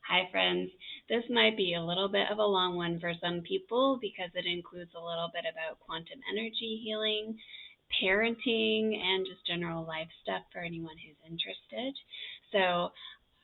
Hi, friends. This might be a little bit of a long one for some people because it includes a little bit about quantum energy healing, parenting, and just general life stuff for anyone who's interested. So,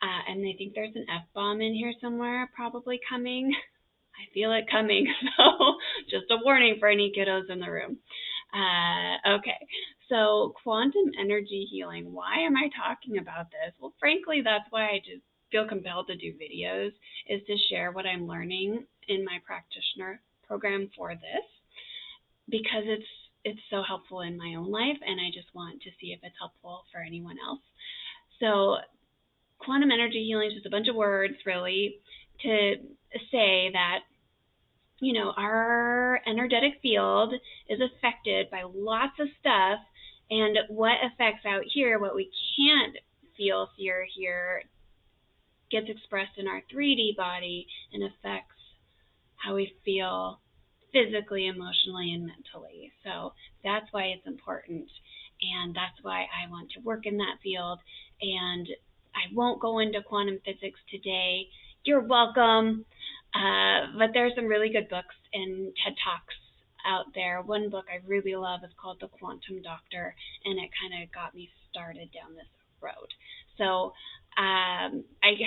and I think there's an F bomb in here somewhere, probably coming. I feel it coming, so just a warning for any kiddos in the room. Okay, so quantum energy healing. Why am I talking about this? Well, frankly, that's why I just feel compelled to do videos, is to share what I'm learning in my practitioner program for this, because it's so helpful in my own life, and I just want to see if it's helpful for anyone else. So, quantum energy healing is just a bunch of words, really, to say that our energetic field is affected by lots of stuff, and what affects out here, what we can't feel, see, or hear, gets expressed in our 3D body and affects how we feel physically, emotionally, and mentally. So that's why it's important, and that's why I want to work in that field. And I won't go into quantum physics today. You're welcome. But there's some really good books and TED Talks out there. One book I really love is called The Quantum Doctor, and it kind of got me started down this road. So I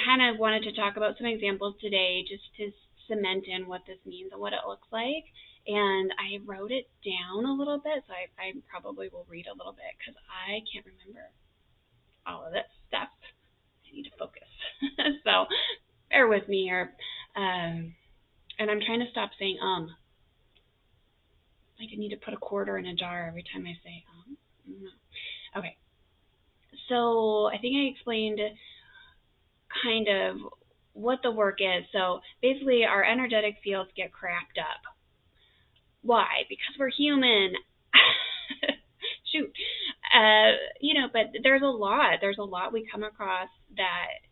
kind of wanted to talk about some examples today just to cement in what this means and what it looks like. And I wrote it down a little bit, so I probably will read a little bit because I can't remember all of this stuff. I need to focus. So bear with me here. And I'm trying to stop saying like I need to put a quarter in a jar every time I say Okay. So I think I explained kind of what the work is. So basically our energetic fields get cracked up. Why? Because we're human. Shoot. But there's a lot we come across that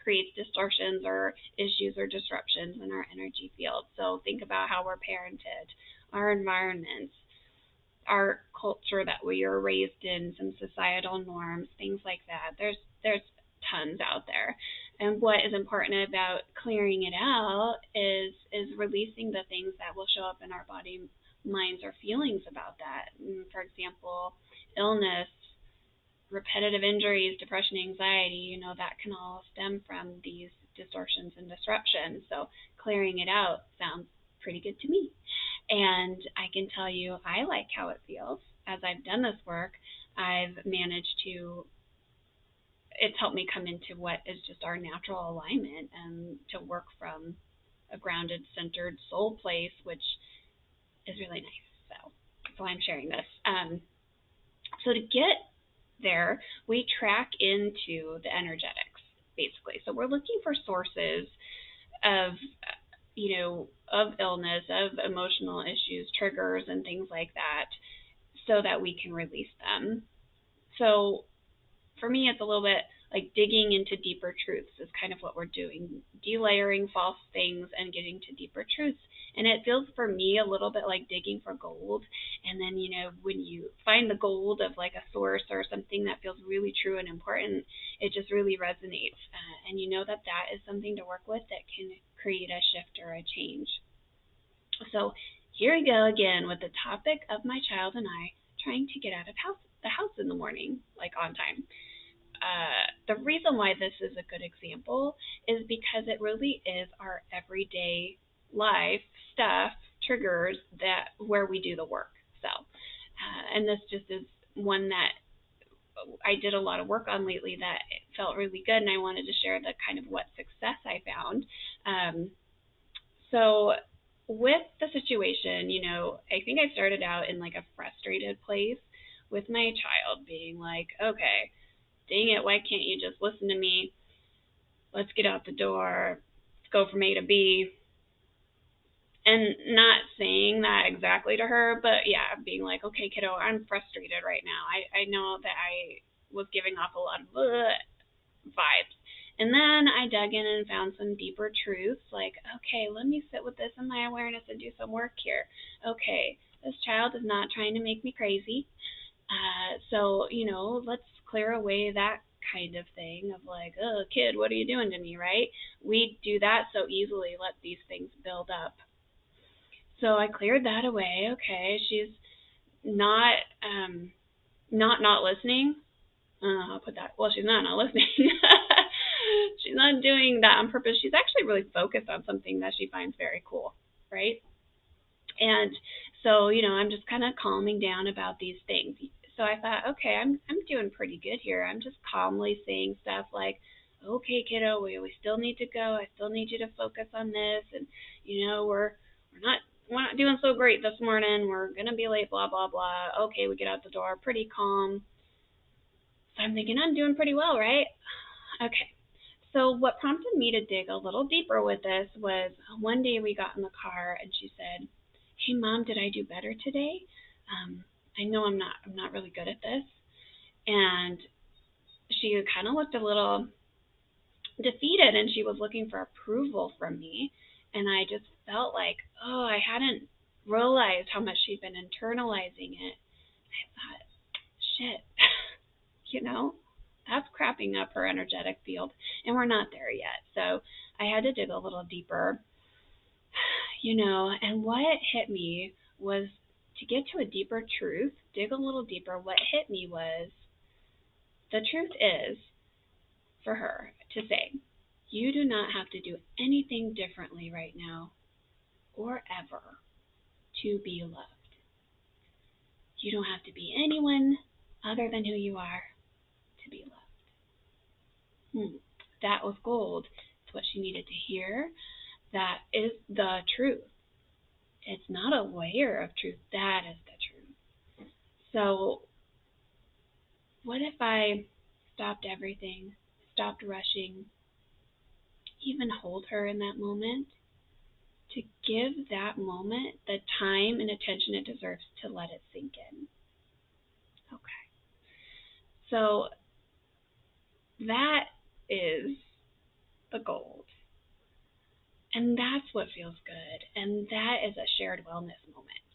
creates distortions or issues or disruptions in our energy field. So think about how we're parented, our environments, our culture that we are raised in, some societal norms, things like that. There's tons out there. And what is important about clearing it out is releasing the things that will show up in our body, minds, or feelings about that. For example, illness, repetitive injuries, depression, anxiety, that can all stem from these distortions and disruptions. So clearing it out sounds pretty good to me. And I can tell you I like how it feels. As I've done this work, I've managed to, it's helped me come into what is just our natural alignment and to work from a grounded, centered soul place, which is really nice. So I'm sharing this. So to get there, we track into the energetics, basically. So we're looking for sources of, of illness, of emotional issues, triggers, and things like that, so that we can release them. So for me, it's a little bit like digging into deeper truths is kind of what we're doing, delayering false things and getting to deeper truths. And it feels for me a little bit like digging for gold. And then, when you find the gold of like a source or something that feels really true and important, it just really resonates. And you know that is something to work with that can create a shift or a change. So here we go again with the topic of my child and I trying to get out of the house in the morning, like on time. The reason why this is a good example is because it really is our everyday life stuff, triggers that where we do the work. So, and this just is one that I did a lot of work on lately that felt really good, and I wanted to share the kind of what success I found. So with the situation, I think I started out in like a frustrated place with my child being like, okay, dang it, why can't you just listen to me? Let's get out the door. Let's go from A to B. And not saying that exactly to her, but yeah, being like, okay, kiddo, I'm frustrated right now. I know that I was giving off a lot of vibes. And then I dug in and found some deeper truths, like, okay, let me sit with this in my awareness and do some work here. Okay, this child is not trying to make me crazy. So, let's clear away that kind of thing of like, oh, kid, what are you doing to me, right? We do that so easily, let these things build up. So I cleared that away. Okay, she's not not listening. I'll put that. Well, she's not listening. She's not doing that on purpose. She's actually really focused on something that she finds very cool, right? And so, I'm just kind of calming down about these things. So I thought, okay, I'm doing pretty good here. I'm just calmly saying stuff like, okay, kiddo, we still need to go. I still need you to focus on this, and we're not doing so great this morning. We're gonna be late. Blah blah blah. Okay, we get out the door, pretty calm. So I'm thinking I'm doing pretty well, right? Okay. So what prompted me to dig a little deeper with this was one day we got in the car and she said, "Hey Mom, did I do better today? I know I'm not really good at this." And she kind of looked a little defeated and she was looking for approval from me. And I just felt like, oh, I hadn't realized how much she'd been internalizing it. I thought, shit, that's crapping up her energetic field, and we're not there yet. So I had to dig a little deeper, and what hit me was to get to a deeper truth, dig a little deeper. What hit me was the truth is for her to say, you do not have to do anything differently right now or ever to be loved. You don't have to be anyone other than who you are to be loved. That was gold. It's what she needed to hear. That is the truth. It's not a layer of truth. That is the truth. So what if I stopped everything, stopped rushing, even hold her in that moment, to give that moment the time and attention it deserves to let it sink in? Okay. So that is the gold. And that's what feels good. And that is a shared wellness moment.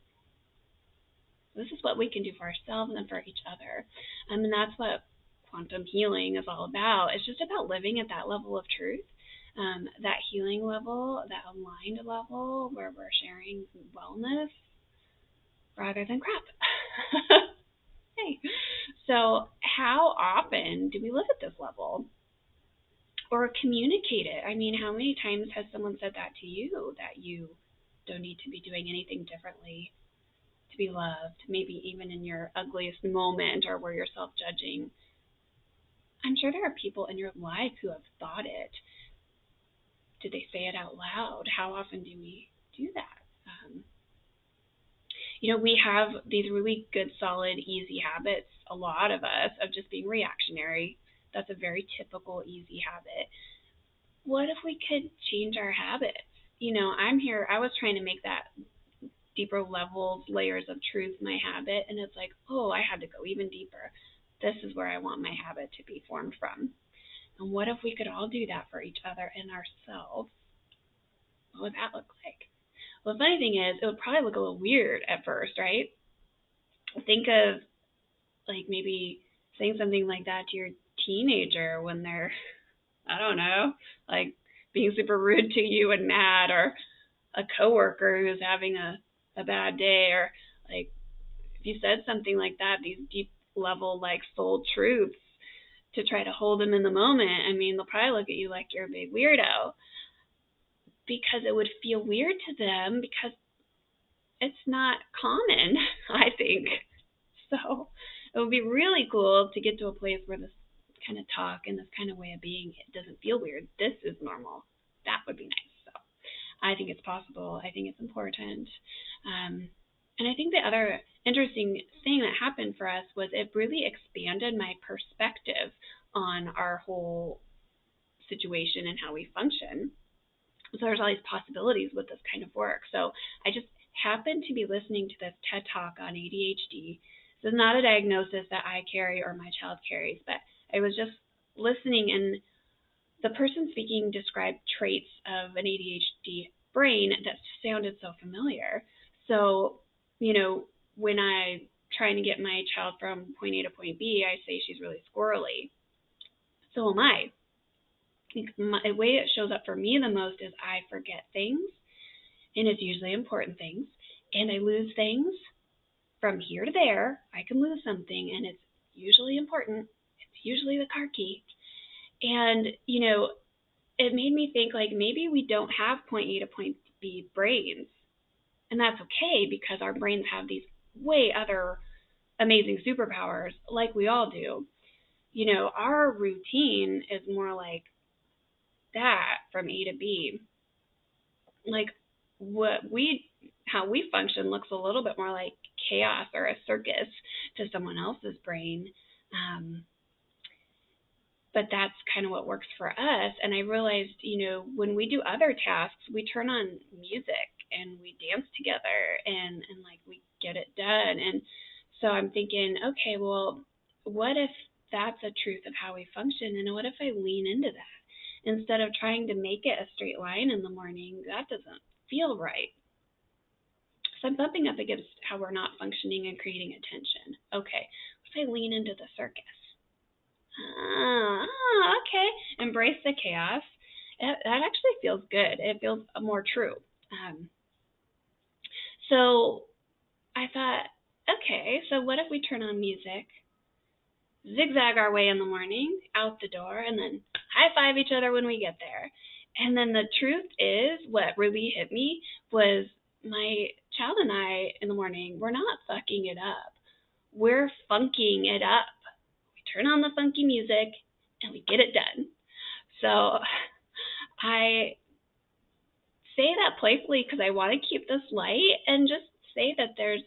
This is what we can do for ourselves and for each other. And that's what quantum healing is all about. It's just about living at that level of truth, that healing level, that aligned level where we're sharing wellness rather than crap. Hey. So how often do we live at this level? Or communicate it? I mean, how many times has someone said that to you, that you don't need to be doing anything differently to be loved, maybe even in your ugliest moment or where you're self-judging? I'm sure there are people in your life who have thought it. Did they say it out loud? How often do we do that? We have these really good, solid, easy habits, a lot of us, of just being reactionary. That's a very typical, easy habit. What if we could change our habits? I was trying to make that deeper levels, layers of truth my habit, and it's like, oh, I had to go even deeper. This is where I want my habit to be formed from. And what if we could all do that for each other and ourselves? What would that look like? Well, the funny thing is, it would probably look a little weird at first, right? Think of, like, maybe saying something like that to your teenager when they're, I don't know, like being super rude to you and mad, or a coworker who's having a bad day, or like if you said something like that, these deep level, like, soul truths to try to hold them in the moment, I mean, they'll probably look at you like you're a big weirdo, because it would feel weird to them because it's not common, I think. So it would be really cool to get to a place where this kind of talk and this kind of way of being, it doesn't feel weird. This is normal. That would be nice. So I think it's possible. I think it's important. And I think the other interesting thing that happened for us was it really expanded my perspective on our whole situation and how we function. So there's all these possibilities with this kind of work. So I just happened to be listening to this TED Talk on ADHD. This is not a diagnosis that I carry or my child carries, but I was just listening, and the person speaking described traits of an ADHD brain that sounded so familiar. So, when I'm trying to get my child from point A to point B, I say she's really squirrely. So am I. The way it shows up for me the most is I forget things, and it's usually important things, and I lose things from here to there. I can lose something, and it's usually important. It's usually the car key. And, it made me think like maybe we don't have point A to point B brains. And that's okay because our brains have these way other amazing superpowers like we all do. Our routine is more like that from A to B. Like how we function looks a little bit more like chaos or a circus to someone else's brain. Um, but that's kind of what works for us. And I realized, when we do other tasks, we turn on music and we dance together and like we get it done. And so I'm thinking, okay, well, what if that's a truth of how we function? And what if I lean into that? Instead of trying to make it a straight line in the morning, that doesn't feel right. So I'm bumping up against how we're not functioning and creating attention. Okay, what if I lean into the circus? Okay. Embrace the chaos. That actually feels good. It feels more true. Um, so I thought, okay, so what if we turn on music, zigzag our way in the morning, out the door, and then high five each other when we get there? And then the truth is, what really hit me was my child and I in the morning, we're not fucking it up. We're funking it up. We turn on the funky music and we get it done. So I say that playfully because I want to keep this light and just say that there's,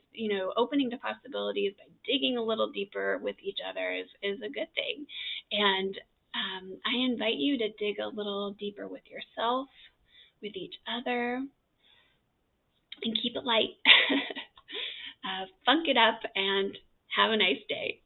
opening to possibilities by digging a little deeper with each other is a good thing. And I invite you to dig a little deeper with yourself, with each other, and keep it light. Funk it up and have a nice day.